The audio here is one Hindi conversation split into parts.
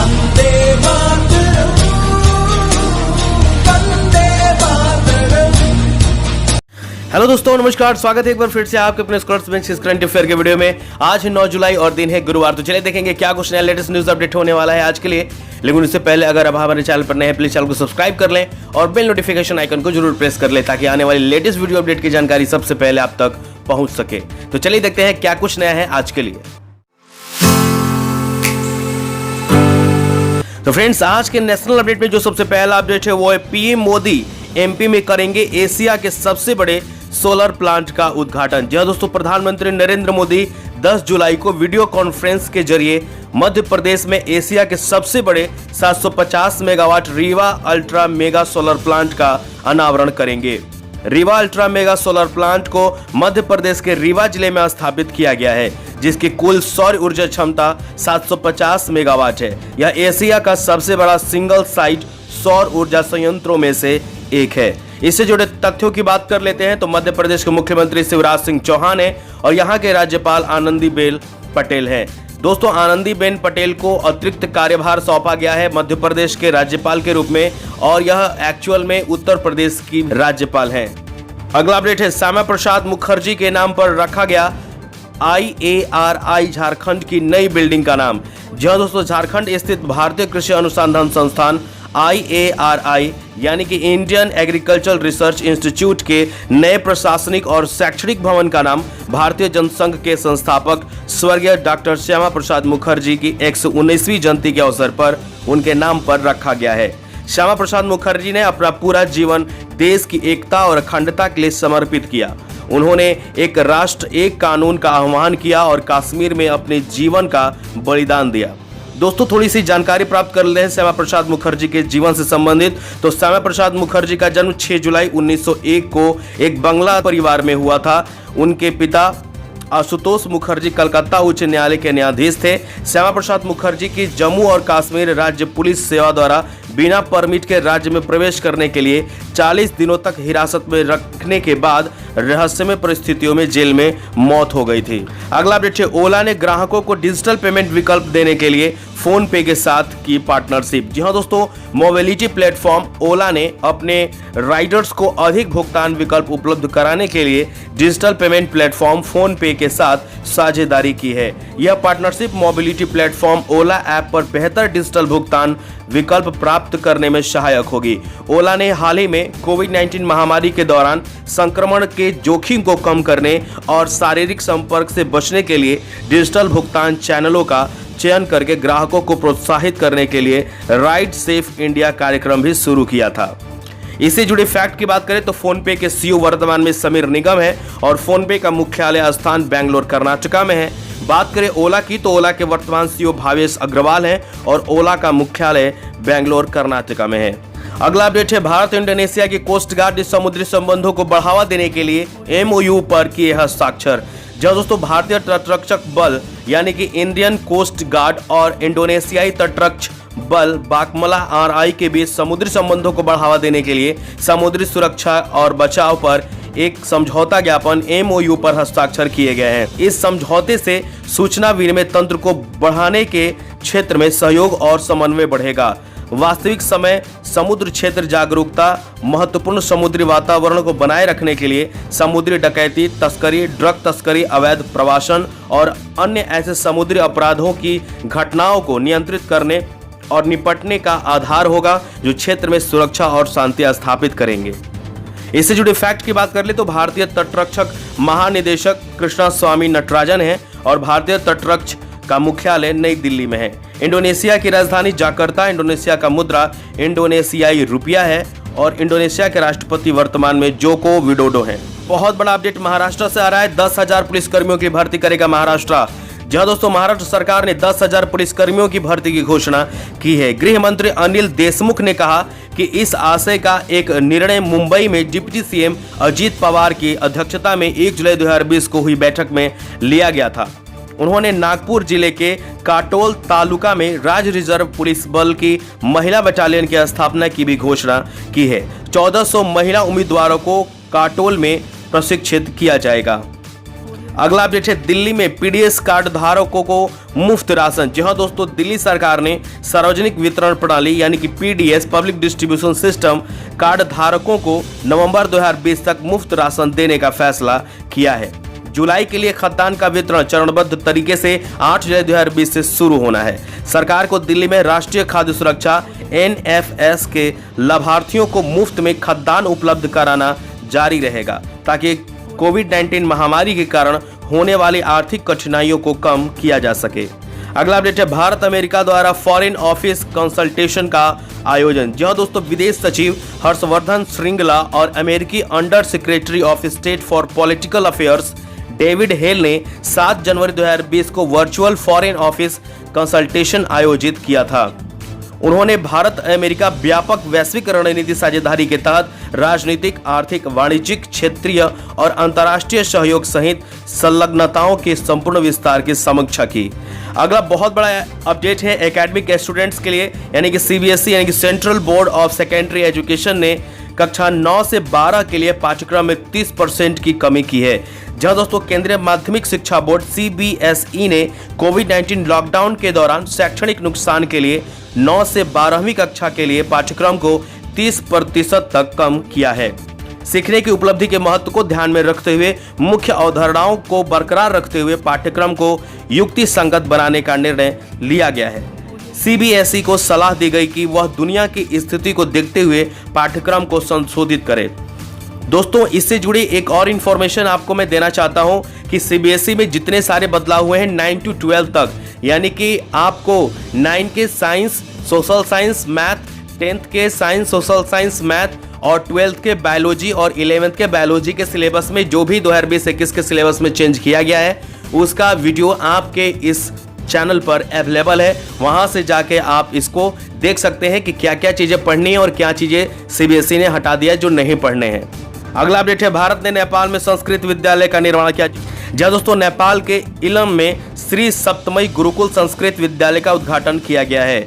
वंदे मातरम, वंदे मातरम। हेलो दोस्तों, नमस्कार। स्वागत है एक बार फिर से आपके अपने स्कॉलर्स बेंच करंट अफेयर के वीडियो में। आज है 9 जुलाई और दिन है गुरुवार। तो चलिए देखेंगे क्या कुछ नया लेटेस्ट न्यूज अपडेट होने वाला है आज के लिए। लेकिन उससे पहले अगर आप हमारे चैनल पर नए हैं, प्लीज चैनल को सब्सक्राइब कर लें और बेल नोटिफिकेशन आइकन को जरूर प्रेस कर लें ताकि आने वाली लेटेस्ट वीडियो अपडेट की जानकारी सबसे पहले आप तक पहुंच सके। तो चलिए देखते हैं क्या कुछ नया है आज के लिए। तो फ्रेंड्स, आज के नेशनल अपडेट में जो सबसे पहला अपडेट है वो है पीएम मोदी एमपी में करेंगे एशिया के सबसे बड़े सोलर प्लांट का उद्घाटन। जी हां दोस्तों, प्रधानमंत्री नरेंद्र मोदी 10 जुलाई को वीडियो कॉन्फ्रेंस के जरिए मध्य प्रदेश में एशिया के सबसे बड़े 750 megawatt Rewa ultra mega solar plant का अनावरण करेंगे। Rewa ultra mega solar plant को मध्य प्रदेश के रीवा जिले में स्थापित किया गया है, जिसकी कुल सौर ऊर्जा क्षमता 750 मेगावाट है। यह एशिया का सबसे बड़ा सिंगल साइट सौर ऊर्जा संयंत्रों में से एक है। इससे जुड़े तथ्यों की बात कर लेते हैं तो मध्य प्रदेश के मुख्यमंत्री शिवराज सिंह चौहान है और यहाँ के राज्यपाल आनंदीबेन पटेल हैं। दोस्तों, आनंदीबेन पटेल को अतिरिक्त कार्यभार सौंपा गया है मध्य प्रदेश के राज्यपाल के रूप में और यह एक्चुअल में उत्तर प्रदेश की राज्यपाल हैं। अगला अपडेट है श्यामा प्रसाद मुखर्जी के नाम पर रखा गया IARI झारखंड की नई बिल्डिंग का नाम। जी हां दोस्तों, झारखंड स्थित भारतीय कृषि अनुसंधान संस्थान IARI यानी कि इंडियन एग्रीकल्चरल रिसर्च इंस्टीट्यूट के नए प्रशासनिक और शैक्षणिक भवन का नाम भारतीय जनसंघ के संस्थापक स्वर्गीय डॉक्टर श्यामा प्रसाद मुखर्जी की 119वीं जयंती के अवसर पर उनके नाम पर रखा गया है। श्यामा प्रसाद मुखर्जी ने अपना पूरा जीवन देश की एकता और अखंडता के लिए समर्पित किया। उन्होंने एक राष्ट्र एक कानून का आह्वान किया और कश्मीर में अपने जीवन का बलिदान दिया। दोस्तों, थोड़ी सी जानकारी प्राप्त कर लेते हैं श्यामा प्रसाद मुखर्जी के जीवन से संबंधित। तो श्यामा प्रसाद मुखर्जी का जन्म 6 जुलाई 1901 को एक बंगला परिवार में हुआ था। उनके पिता आशुतोष मुखर्जी कलकत्ता उच्च न्यायालय के न्यायाधीश थे। श्यामा प्रसाद मुखर्जी की जम्मू और कश्मीर राज्य पुलिस सेवा द्वारा बिना परमिट के राज्य में प्रवेश करने के लिए 40 दिनों तक हिरासत में रखने के बाद रहस्यमय परिस्थितियों में जेल में मौत हो गई थी। अगला अपडेट है ओला ने ग्राहकों को डिजिटल पेमेंट विकल्प देने के लिए फोन पे के साथ की पार्टनरशिप। जी हां दोस्तों, मोबिलिटी प्लेटफॉर्म ओला ने अपने राइडर्स को अधिक भुगतान विकल्प उपलब्ध कराने के लिए डिजिटल पेमेंट प्लेटफॉर्म फोन पे के साथ साझेदारी की है। यह पार्टनरशिप मोबिलिटी प्लेटफॉर्म ओला ऐप पर बेहतर डिजिटल भुगतान विकल्प प्राप्त करने में सहायक होगी। ओला ने हाल ही में कोविड-19 महामारी के दौरान संक्रमण के जोखिम को कम करने और शारीरिक संपर्क से बचने के लिए डिजिटल भुगतान चैनलों का चयन करके ग्राहकों को प्रोत्साहित करने के लिए राइड सेफ इंडिया कार्यक्रम भी शुरू किया था। इससे जुड़े फैक्ट की बात करें तो फोन पे के सीईओ वर्तमान में समीर निगम है और फोन पे का मुख्यालय स्थान बेंगलोर कर्नाटका में है। बात करें ओला की तो ओला के वर्तमान सीईओ भावेश अग्रवाल हैं और ओला का मुख्यालय बेंगलोर कर्नाटका में है। अगला अपडेट है भारत इंडोनेशिया की कोस्ट गार्ड ने समुद्री संबंधों को बढ़ावा देने के लिए MOU पर किए हस्ताक्षर। जब दोस्तों भारतीय तटरक्षक बल यानी कि इंडियन कोस्ट गार्ड और इंडोनेशियाई तटरक्षक बल बाकमला RI के बीच समुद्री संबंधों को बढ़ावा देने के लिए समुद्री सुरक्षा और बचाव पर एक समझौता ज्ञापन MOU पर हस्ताक्षर किए गए हैं। इस समझौते से सूचना विनिमय तंत्र को बढ़ाने के क्षेत्र में सहयोग और समन्वय बढ़ेगा। वास्तविक समय समुद्र क्षेत्र जागरूकता, महत्वपूर्ण समुद्री वातावरण को बनाए रखने के लिए समुद्री डकैती, तस्करी, ड्रग तस्करी, अवैध प्रवासन और अन्य ऐसे समुद्री अपराधों की घटनाओं को नियंत्रित करने और निपटने का आधार होगा, जो क्षेत्र में सुरक्षा और शांति स्थापित करेंगे। इससे जुड़े फैक्ट की बात कर ले तो भारतीय तटरक्षक महानिदेशक कृष्णा स्वामी नटराजन है और भारतीय तटरक्षक का मुख्यालय नई दिल्ली में है। इंडोनेशिया की राजधानी जाकर्ता। इंडोनेशिया का मुद्रा इंडोनेशियाई रुपया है और इंडोनेशिया के राष्ट्रपति वर्तमान में जोको विडोडो हैं। बहुत बड़ा अपडेट महाराष्ट्र से आ रहा है। 10,000 पुलिसकर्मियों की भर्ती करेगा महाराष्ट्र। जहां दोस्तों महाराष्ट्र सरकार ने 10,000 पुलिसकर्मियों की भर्ती की घोषणा की है। गृह मंत्री अनिल देशमुख ने कहा कि इस आशय का एक निर्णय मुंबई में डिप्टी CM अजीत पवार की अध्यक्षता में 1 जुलाई 2020 को हुई बैठक में लिया गया था। उन्होंने नागपुर जिले के काटोल तालुका में राज्य रिजर्व पुलिस बल की महिला बटालियन की स्थापना की भी घोषणा की है। 1400 महिला उम्मीदवारों को काटोल में प्रशिक्षित किया जाएगा। अगला अपडेट है दिल्ली में पीडीएस कार्ड धारकों को मुफ्त राशन। जी हां दोस्तों, दिल्ली सरकार ने सार्वजनिक वितरण प्रणाली यानी कि PDS public distribution system card धारकों को नवंबर 2020 तक मुफ्त राशन देने का फैसला किया है। जुलाई के लिए खाद्यान्न का वितरण चरणबद्ध तरीके से 8 जुलाई 2020 से शुरू होना है। सरकार को दिल्ली में राष्ट्रीय खाद्य सुरक्षा NFS के लाभार्थियों को मुफ्त में खाद्यान्न उपलब्ध कराना जारी रहेगा ताकि कोविड-19 महामारी के कारण होने वाली आर्थिक कठिनाइयों को कम किया जा सके। अगला अपडेट है भारत अमेरिका द्वारा फॉरेन ऑफिस कंसल्टेशन का आयोजन। जी हां दोस्तों, विदेश सचिव हर्षवर्धन श्रृंगला और अमेरिकी under secretary of state for political affairs David hello ने 7 जनवरी 2020 को वर्चुअल फॉरेन ऑफिस कंसल्टेशन आयोजित किया था। उन्होंने भारत अमेरिका व्यापक वैश्विक रणनीति साझेदारी के तहत राजनीतिक, आर्थिक, वाणिज्यिक, क्षेत्रीय और अंतर्राष्ट्रीय सहयोग सहित संलग्नताओं के संपूर्ण विस्तार की समीक्षा की। अगला बहुत बड़ा अपडेट है एकेडमिक स्टूडेंट्स के लिए यानी कि CBSE यानी कि central board of secondary education ने कक्षा 9 से 12 के लिए पाठ्यक्रम में 30% की कमी की है। जहां दोस्तों केंद्रीय माध्यमिक शिक्षा बोर्ड CBSE ने कोविड-19 लॉकडाउन के दौरान शैक्षणिक नुकसान के लिए 9 से 12वीं कक्षा के लिए पाठ्यक्रम को 30% तक कम किया है। सीखने की उपलब्धि के महत्व को ध्यान में रखते हुए मुख्य अवधारणाओं को बरकरार रखते हुए पाठ्यक्रम को युक्ति संगत बनाने का निर्णय लिया गया है। CBSE को सलाह दी गई कि वह दुनिया की स्थिति को देखते हुए पाठ्यक्रम को संशोधित करे। दोस्तों, इससे जुड़ी एक और इंफॉर्मेशन आपको मैं देना चाहता हूं कि CBSE में जितने सारे बदलाव हुए हैं 9 to 12 तक, यानी कि आपको 9 के science, social science, math, 10th के साइंस, सोशल साइंस, मैथ और 12th के बायोलॉजी और 11th के बायोलॉजी के सिलेबस में जो भी 2020-21 के सिलेबस में चेंज किया गया है उसका वीडियो आपके इस चैनल पर अवेलेबल है। वहां से जाके आप इसको देख सकते हैं कि क्या क्या चीजें पढ़नी है और क्या चीजें CBSE ने हटा दिया जो नहीं पढ़ने हैं। अगला अपडेट है भारत ने नेपाल में संस्कृत विद्यालय का निर्माण किया। जहां दोस्तों नेपाल के इलम में श्री सप्तमई गुरुकुल संस्कृत विद्यालय का उद्घाटन किया गया है।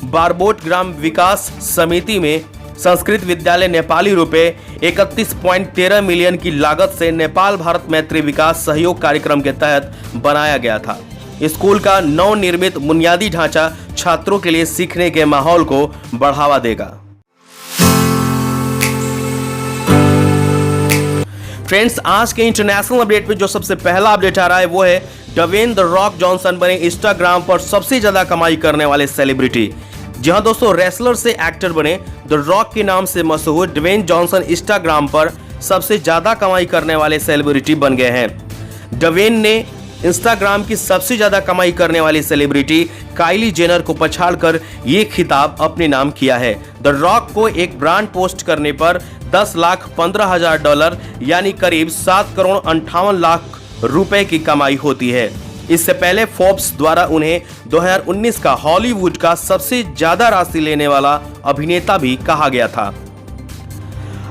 बारबोट ग्राम विकास समिति में संस्कृत विद्यालय नेपाली रुपए 31.13 मिलियन की लागत से नेपाल भारत मैत्री विकास सहयोग कार्यक्रम के तहत बनाया गया था। स्कूल का नवनिर्मित बुनियादी ढांचा छात्रों के लिए सीखने के माहौल को बढ़ावा देगा। फ्रेंड्स, आज के इंटरनेशनल अपडेट में जो सबसे पहला अपडेट आ रहा है वो है ड्वेन द रॉक जॉनसन बने इंस्टाग्राम पर सबसे ज्यादा कमाई करने वाले सेलिब्रिटी। जहां दोस्तों रेसलर से एक्टर बने द रॉक के नाम से मशहूर ड्वेन जॉनसन इंस्टाग्राम पर सबसे ज्यादा कमाई करने वाले सेलिब्रिटी बन गए हैं। ड्वेन ने इंस्टाग्राम की सबसे ज्यादा कमाई करने वाली सेलिब्रिटी काइली जेनर को पछाड़कर ये खिताब अपने नाम किया है। द रॉक को एक ब्रांड पोस्ट करने पर $10,15,000 यानी करीब 7 करोड़ 58 लाख रुपए की कमाई होती है। इससे पहले फोर्ब्स द्वारा उन्हें 2019 का हॉलीवुड का सबसे ज्यादा राशि लेने वाला अभिनेता भी कहा गया था।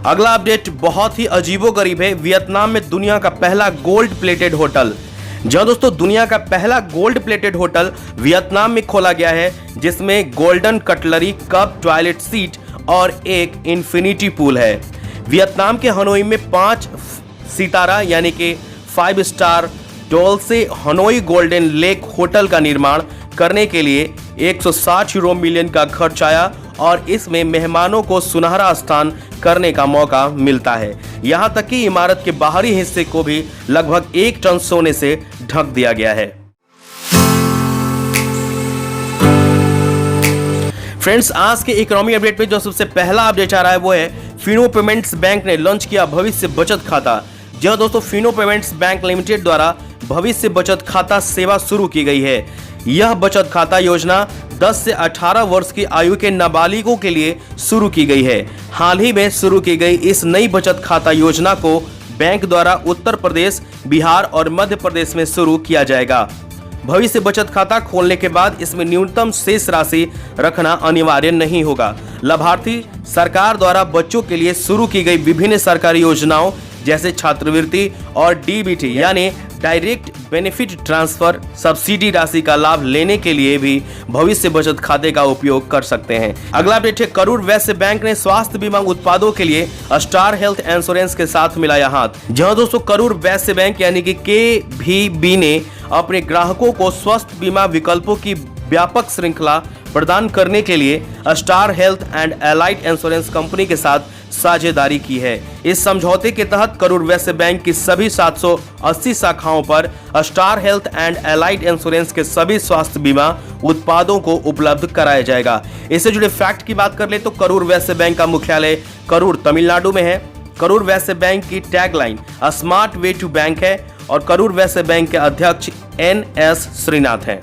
अगला अपडेट बहुत ही अजीबोगरीब है। वियतनाम में दुनिया का पहला गोल्ड प्लेटेड होटल। जहां दोस्तों दुनिया का पहला गोल्ड प्लेटेड होटल वियतनाम में खोला गया है, जिसमें golden cutlery, cup, toilet seat और एक इंफिनिटी पूल है। वियतनाम के हनोई में 5 सितारा यानी कि 5 स्टार डॉल से हनोई गोल्डन लेक होटल का निर्माण करने के लिए 160 यूरो मिलियन का खर्च आया और इसमें मेहमानों को सुनहरा स्थान करने का मौका मिलता है। यहां तक कि इमारत के बाहरी हिस्से को भी लगभग 1 टन सोने से ढक दिया गया है। फ्रेंड्स, आज के इकोनॉमी अपडेट में जो सबसे पहला अपडेट आ रहा है वो है फिनो पेमेंट्स बैंक ने लॉन्च किया भविष्य बचत खाता। जी दोस्तों, फिनो पेमेंट्स बैंक लिमिटेड द्वारा भविष्य बचत खाता सेवा शुरू की गई है। यह बचत खाता योजना 10 से 18 वर्ष की आयु के नाबालिगों के लिए शुरू की गई है। हाल ही में शुरू की गई इस नई बचत खाता योजना को बैंक द्वारा उत्तर प्रदेश, बिहार और मध्य प्रदेश में शुरू किया जाएगा। भविष्य बचत खाता खोलने के बाद इसमें न्यूनतम शेष राशि रखना अनिवार्य नहीं होगा। लाभार्थी सरकार द्वारा बच्चों के लिए शुरू की गई विभिन्न सरकारी योजनाओं जैसे छात्रवृत्ति और DBT यानी डायरेक्ट बेनिफिट ट्रांसफर सब्सिडी राशि का लाभ लेने के लिए भी भविष्य बचत खाते का उपयोग कर सकते हैं। अगला अपडेट है, करूर वैश्य बैंक ने स्वास्थ्य बीमा उत्पादों के लिए स्टार हेल्थ इंश्योरेंस के साथ मिलाया हाथ। जहां दोस्तों करूर वैश्य बैंक यानी कि KVB ने अपने ग्राहकों को स्वास्थ्य बीमा विकल्पों की व्यापक श्रृंखला प्रदान करने के लिए star health and allied insurance company के साथ साझेदारी की है। इस समझौते के तहत करूर वैश्य बैंक की सभी 780 शाखाओं पर star health and allied insurance के सभी स्वास्थ्य बीमा उत्पादों को उपलब्ध कराया जाएगा। इससे जुड़े फैक्ट की बात कर ले तो करूर वैश्य बैंक का मुख्यालय करूर तमिलनाडु में है। करूर वैश्य बैंक की tagline smart way to bank है और करूर वैश्य बैंक के अध्यक्ष NS श्रीनाथ हैं।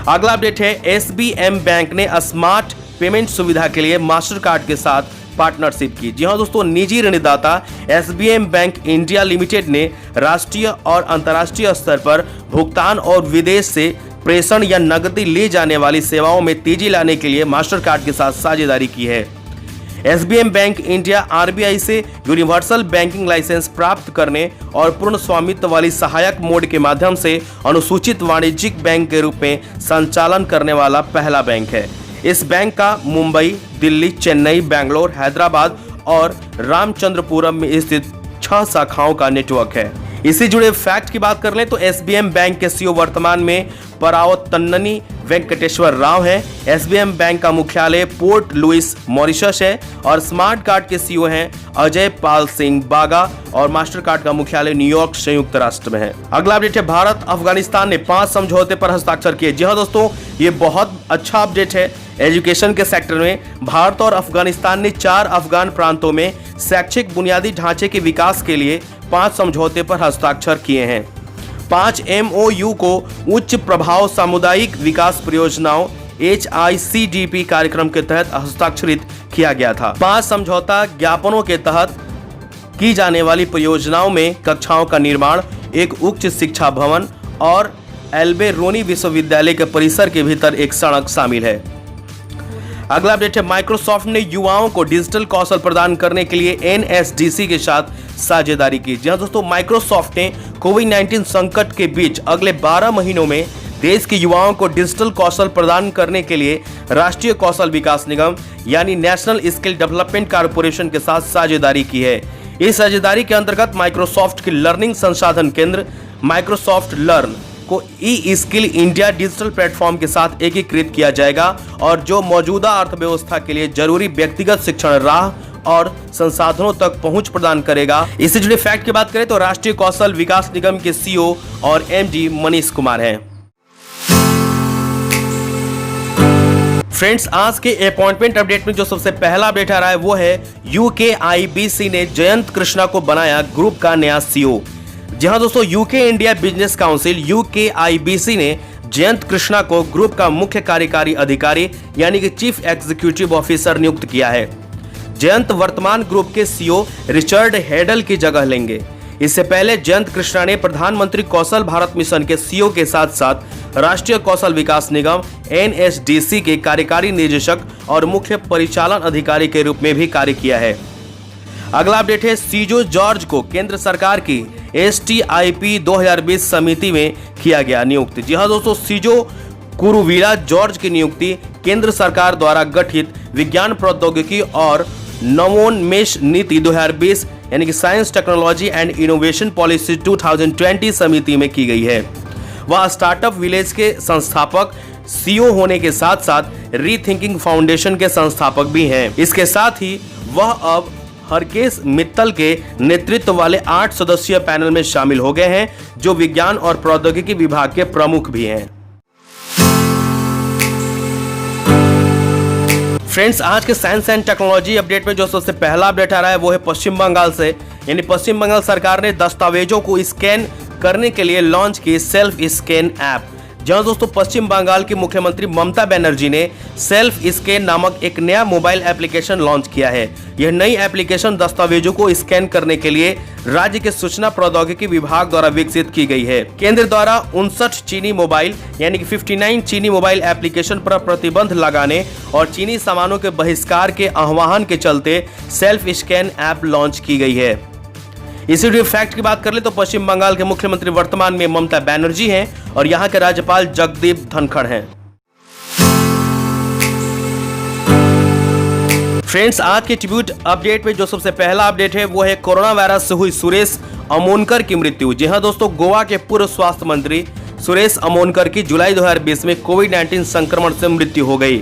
अगला अपडेट है, SBM बैंक ने स्मार्ट पेमेंट सुविधा के लिए मास्टर कार्ड के साथ पार्टनरशिप की। जी हां दोस्तों, निजी ऋणदाता SBM बैंक इंडिया लिमिटेड ने राष्ट्रीय और अंतर्राष्ट्रीय स्तर पर भुगतान और विदेश से प्रेषण या नकदी ले जाने वाली सेवाओं में तेजी लाने के लिए मास्टर कार्ड के साथ साझेदारी की है। SBM बैंक इंडिया RBI से यूनिवर्सल बैंकिंग लाइसेंस प्राप्त करने और पूर्ण स्वामित्व वाली सहायक मोड के माध्यम से अनुसूचित वाणिज्यिक बैंक के रूप में संचालन करने वाला पहला बैंक है। इस बैंक का मुंबई, दिल्ली, चेन्नई, बेंगलोर, हैदराबाद और रामचंद्रपुरम में स्थित 6 शाखाओं का नेटवर्क है। इसी जुड़े फैक्ट की बात कर लें तो SBM बैंक के CEO वर्तमान में परावतन्ननी वेंकटेश्वर राव है। SBM बैंक का मुख्यालय पोर्ट लुइस मॉरिशस है और स्मार्ट कार्ड के CEO हैं अजय पाल सिंह बागा और मास्टर कार्ड का मुख्यालय न्यूयॉर्क संयुक्त राष्ट्र में है। अगला अपडेट है, भारत अफगानिस्तान ने 5 समझौते पर हस्ताक्षर किए। जी हाँ दोस्तों, ये बहुत अच्छा अपडेट है। एजुकेशन के सेक्टर में भारत और अफगानिस्तान ने 4 अफगान प्रांतों में शैक्षिक बुनियादी ढांचे के विकास के लिए 5 समझौते पर हस्ताक्षर किए हैं। 5 MOU को उच्च प्रभाव सामुदायिक विकास परियोजनाओं HICDP कार्यक्रम के तहत हस्ताक्षरित किया गया था। 5 समझौता ज्ञापनों के तहत की जाने वाली परियोजनाओं में कक्षाओं का निर्माण, एक उच्च शिक्षा भवन और एल्बेरोनी विश्वविद्यालय के परिसर के भीतर एक सड़क शामिल है। अगला अपडेट है, माइक्रोसॉफ्ट ने युवाओं को डिजिटल कौशल प्रदान करने के लिए NSDC के साथ साझेदारी की। जी हां दोस्तों, माइक्रोसॉफ्ट ने कोविड-19 संकट के बीच अगले 12 महीनों में देश के युवाओं को डिजिटल कौशल प्रदान करने के लिए राष्ट्रीय कौशल विकास निगम यानी नेशनल स्किल डेवलपमेंट कॉर्पोरेशन के साथ साझेदारी की है। इस साझेदारी के अंतर्गत माइक्रोसॉफ्ट के लर्निंग संसाधन केंद्र माइक्रोसॉफ्ट लर्न को ई-स्किल इंडिया डिजिटल प्लेटफॉर्म के साथ एकीकृत किया जाएगा और जो मौजूदा अर्थव्यवस्था के लिए जरूरी व्यक्तिगत शिक्षण राह और संसाधनों तक पहुंच प्रदान करेगा। इससे जुड़े फैक्ट की बात करें तो राष्ट्रीय कौशल विकास निगम के CEO और MD मनीष कुमार हैं। फ्रेंड्स, आज के अपॉइंटमेंट अपडेट में जो सबसे पहला अपडेट आ रहा है वो है UKIBC ने जयंत कृष्णा को बनाया ग्रुप का नया CEO। जी हां दोस्तों, UK India business council UKIBC ने जयंत कृष्णा को ग्रुप का मुख्य कार्यकारी अधिकारी यानी कि चीफ एग्जीक्यूटिव ऑफिसर नियुक्त किया है। जयंत वर्तमान ग्रुप के CEO रिचर्ड हेडल की जगह लेंगे। इससे पहले जयंत कृष्णा ने प्रधानमंत्री कौशल भारत मिशन के CEO के साथ साथ राष्ट्रीय कौशल विकास निगम NSDC के कार्यकारी निदेशक और मुख्य परिचालन अधिकारी के रूप में भी कार्य किया है। अगला अपडेट है, सीजो जॉर्ज को केंद्र सरकार की STIP 2020 समिति में किया गया नियुक्त। जी हां दोस्तों, सीजो कुरुवीरा जॉर्ज की नियुक्ति केंद्र सरकार द्वारा गठित विज्ञान प्रौद्योगिकी और नवोन्मेष नीति 2020 यानी कि science technology and innovation policy 2020 समिति में की गई है। वह स्टार्टअप विलेज के संस्थापक CEO होने के साथ साथ रीथिंकिंग फाउंडेशन के संस्थापक भी हैं। इसके साथ ही वह अब हरकेश मित्तल के नेतृत्व वाले 8 सदस्यीय पैनल में शामिल हो गए हैं जो विज्ञान और प्रौद्योगिकी विभाग के प्रमुख भी हैं। फ्रेंड्स, आज के साइंस एंड टेक्नोलॉजी अपडेट में जो सबसे पहला अपडेट आ रहा है वो है पश्चिम बंगाल से। यानी पश्चिम बंगाल सरकार ने दस्तावेजों को स्कैन करने के लिए लॉन्च की सेल्फ स्कैन ऐप। जहां दोस्तों पश्चिम बंगाल की मुख्यमंत्री ममता बनर्जी ने सेल्फ स्कैन नामक एक नया मोबाइल एप्लीकेशन लॉन्च किया है। यह नई एप्लीकेशन दस्तावेजों को स्कैन करने के लिए राज्य के सूचना प्रौद्योगिकी विभाग द्वारा विकसित की गई है। केंद्र द्वारा 59 चीनी मोबाइल यानी कि 59 चीनी मोबाइल एप्लीकेशन पर प्रतिबंध लगाने और चीनी सामानों के बहिष्कार के आह्वान के चलते सेल्फ स्कैन ऐप लॉन्च की गई है। इसी वीडियो फैक्ट की बात कर ले तो पश्चिम बंगाल के मुख्यमंत्री वर्तमान में ममता बनर्जी हैं और यहां के राज्यपाल जगदीप धनखड़ हैं। फ्रेंड्स, आज के ट्रिब्यूट अपडेट में जो सबसे पहला अपडेट है वो है कोरोना वायरस से हुई सुरेश अमोनकर की मृत्यु। जी हां दोस्तों, गोवा के पूर्व स्वास्थ्य मंत्री सुरेश अमोनकर की जुलाई 2020 में कोविड-19 संक्रमण से मृत्यु हो गई।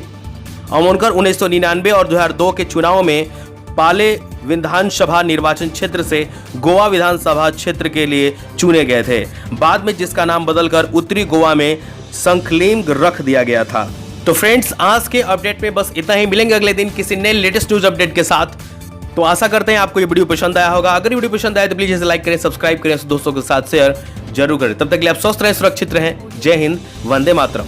अमोनकर 1999 और 2002 के चुनाव में पाले विधानसभा निर्वाचन क्षेत्र से गोवा विधानसभा क्षेत्र के लिए चुने गए थे, बाद में जिसका नाम बदलकर उत्तरी गोवा में संखलेम रख दिया गया था। तो फ्रेंड्स, आज के अपडेट में बस इतना ही। मिलेंगे अगले दिन किसी नए लेटेस्ट न्यूज अपडेट के साथ। तो आशा करते हैं आपको ये वीडियो पसंद आया होगा। अगर वीडियो पसंद आया तो प्लीज इसे लाइक करें, सब्सक्राइब करें, दोस्तों के साथ शेयर जरूर करें। तब तक के लिए आप स्वस्थ रहें, सुरक्षित रहें। जय हिंद, वंदे मातरम।